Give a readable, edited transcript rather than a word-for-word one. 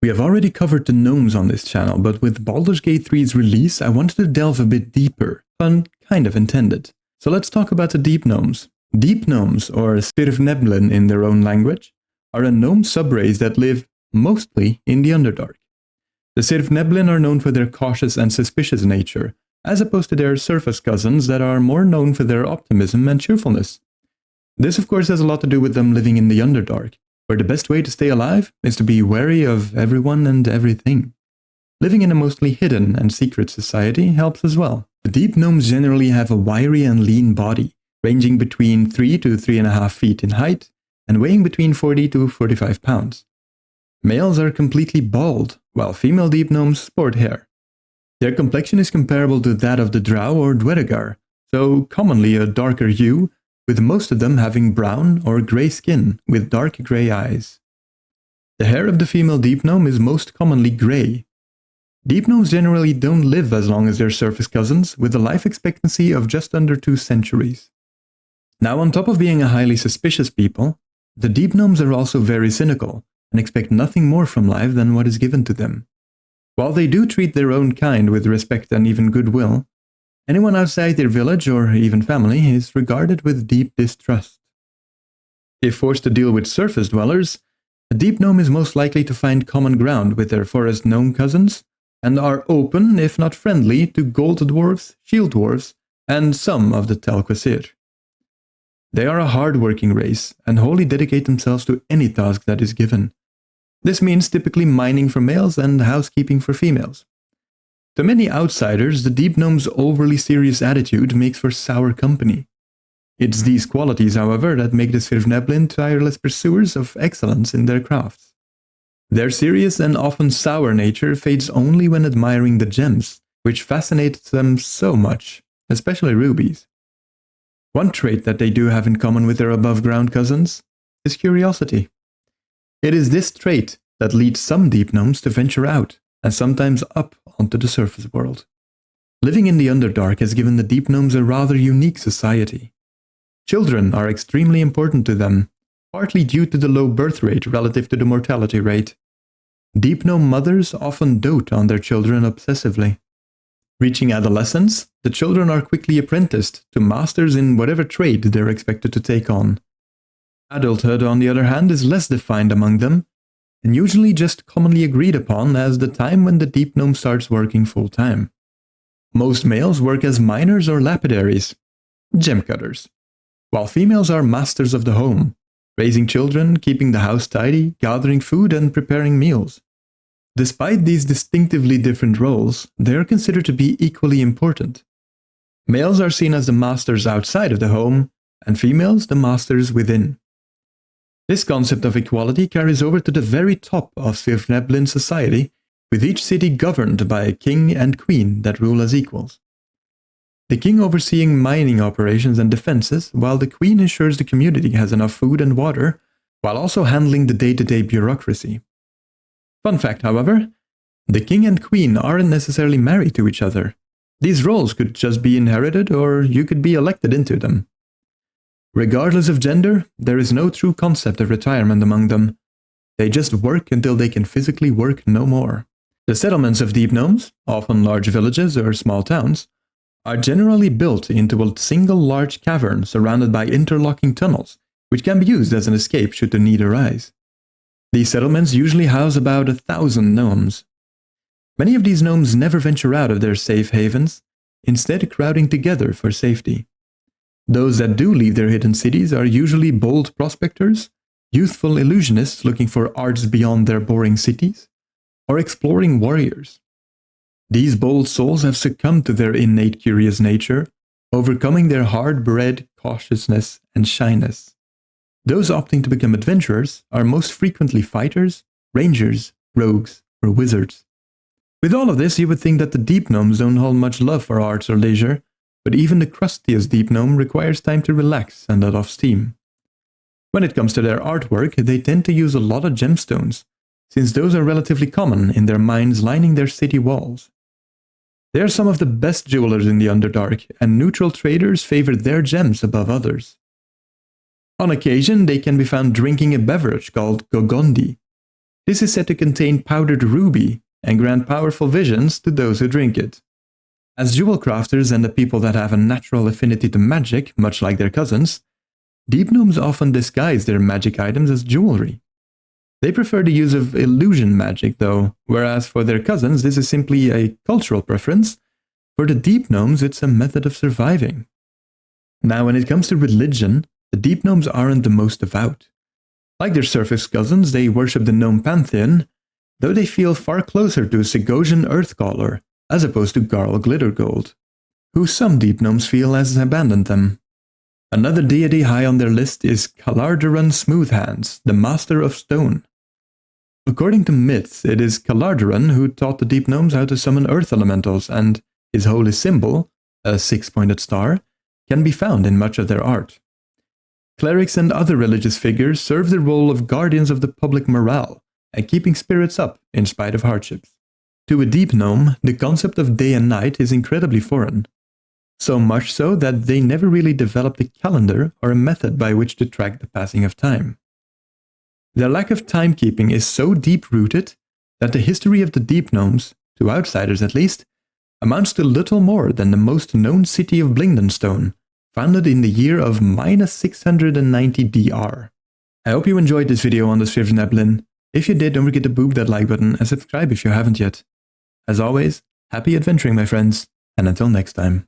We have already covered the gnomes on this channel, but with Baldur's Gate 3's release, I wanted to delve a bit deeper, pun kind of intended. So let's talk about the deep gnomes. Deep gnomes, or Svirfneblin in their own language, are a gnome subrace that live mostly in the Underdark. The Svirfneblin are known for their cautious and suspicious nature, as opposed to their surface cousins that are more known for their optimism and cheerfulness. This of course has a lot to do with them living in the Underdark, where the best way to stay alive is to be wary of everyone and everything. Living in a mostly hidden and secret society helps as well. The deep gnomes generally have a wiry and lean body, ranging between 3 to 3.5 feet in height and weighing between 40 to 45 pounds. Males are completely bald, while female deep gnomes sport hair. Their complexion is comparable to that of the drow or dweregar, so commonly a darker hue, with most of them having brown or grey skin with dark grey eyes. The hair of the female deep gnome is most commonly grey. Deep gnomes generally don't live as long as their surface cousins, with a life expectancy of just under 2 centuries. Now, on top of being a highly suspicious people, the deep gnomes are also very cynical and expect nothing more from life than what is given to them. While they do treat their own kind with respect and even goodwill, anyone outside their village or even family is regarded with deep distrust. If forced to deal with surface dwellers, a deep gnome is most likely to find common ground with their forest gnome cousins, and are open, if not friendly, to gold dwarves, shield dwarves, and some of the Telquasir. They are a hard-working race, and wholly dedicate themselves to any task that is given. This means typically mining for males and housekeeping for females. To many outsiders, the deep gnome's overly serious attitude makes for sour company. It's these qualities, however, that make the Svirfneblin tireless pursuers of excellence in their crafts. Their serious and often sour nature fades only when admiring the gems, which fascinate them so much, especially rubies. One trait that they do have in common with their above-ground cousins is curiosity. It is this trait that leads some deep gnomes to venture out, and sometimes up onto the surface world. Living in the Underdark has given the deep gnomes a rather unique society. Children are extremely important to them, partly due to the low birth rate relative to the mortality rate. Deep gnome mothers often dote on their children obsessively. Reaching adolescence, the children are quickly apprenticed to masters in whatever trade they're expected to take on. Adulthood, on the other hand, is less defined among them, and usually just commonly agreed upon as the time when the deep gnome starts working full-time. Most males work as miners or lapidaries, gem cutters, while females are masters of the home, raising children, keeping the house tidy, gathering food, and preparing meals. Despite these distinctively different roles, they are considered to be equally important. Males are seen as the masters outside of the home, and females the masters within. This concept of equality carries over to the very top of Svirfneblin society, with each city governed by a king and queen that rule as equals. The king overseeing mining operations and defenses, while the queen ensures the community has enough food and water, while also handling the day-to-day bureaucracy. Fun fact, however, the king and queen aren't necessarily married to each other. These roles could just be inherited, or you could be elected into them. Regardless of gender, there is no true concept of retirement among them. They just work until they can physically work no more. The settlements of deep gnomes, often large villages or small towns, are generally built into a single large cavern surrounded by interlocking tunnels, which can be used as an escape should the need arise. These settlements usually house about 1,000 gnomes. Many of these gnomes never venture out of their safe havens, instead crowding together for safety. Those that do leave their hidden cities are usually bold prospectors, youthful illusionists looking for arts beyond their boring cities, or exploring warriors. These bold souls have succumbed to their innate curious nature, overcoming their hard-bred cautiousness and shyness. Those opting to become adventurers are most frequently fighters, rangers, rogues, or wizards. With all of this, you would think that the deep gnomes don't hold much love for arts or leisure, but even the crustiest deep gnome requires time to relax and let off steam. When it comes to their artwork, they tend to use a lot of gemstones, since those are relatively common in their mines lining their city walls. They are some of the best jewelers in the Underdark, and neutral traders favor their gems above others. On occasion, they can be found drinking a beverage called gogondi. This is said to contain powdered ruby and grant powerful visions to those who drink it. As jewel crafters and the people that have a natural affinity to magic, much like their cousins, deep gnomes often disguise their magic items as jewelry. They prefer the use of illusion magic though, whereas for their cousins this is simply a cultural preference. For the deep gnomes it's a method of surviving. Now when it comes to religion, the deep gnomes aren't the most devout. Like their surface cousins, they worship the gnome pantheon, though they feel far closer to Segosian Earthcaller, as opposed to Garl Glittergold, who some deep gnomes feel has abandoned them. Another deity high on their list is Kalardaran Smoothhands, the Master of Stone. According to myths, it is Kalardaran who taught the deep gnomes how to summon earth elementals, and his holy symbol, a six-pointed star, can be found in much of their art. Clerics and other religious figures serve the role of guardians of the public morale and keeping spirits up in spite of hardships. To a deep gnome, the concept of day and night is incredibly foreign. So much so that they never really developed a calendar or a method by which to track the passing of time. Their lack of timekeeping is so deep-rooted that the history of the deep gnomes, to outsiders at least, amounts to little more than the most known city of Blingdenstone, founded in the year of -690 DR. I hope you enjoyed this video on the Sphere of Neblin. If you did, don't forget to boop that like button and subscribe if you haven't yet. As always, happy adventuring my friends, and until next time.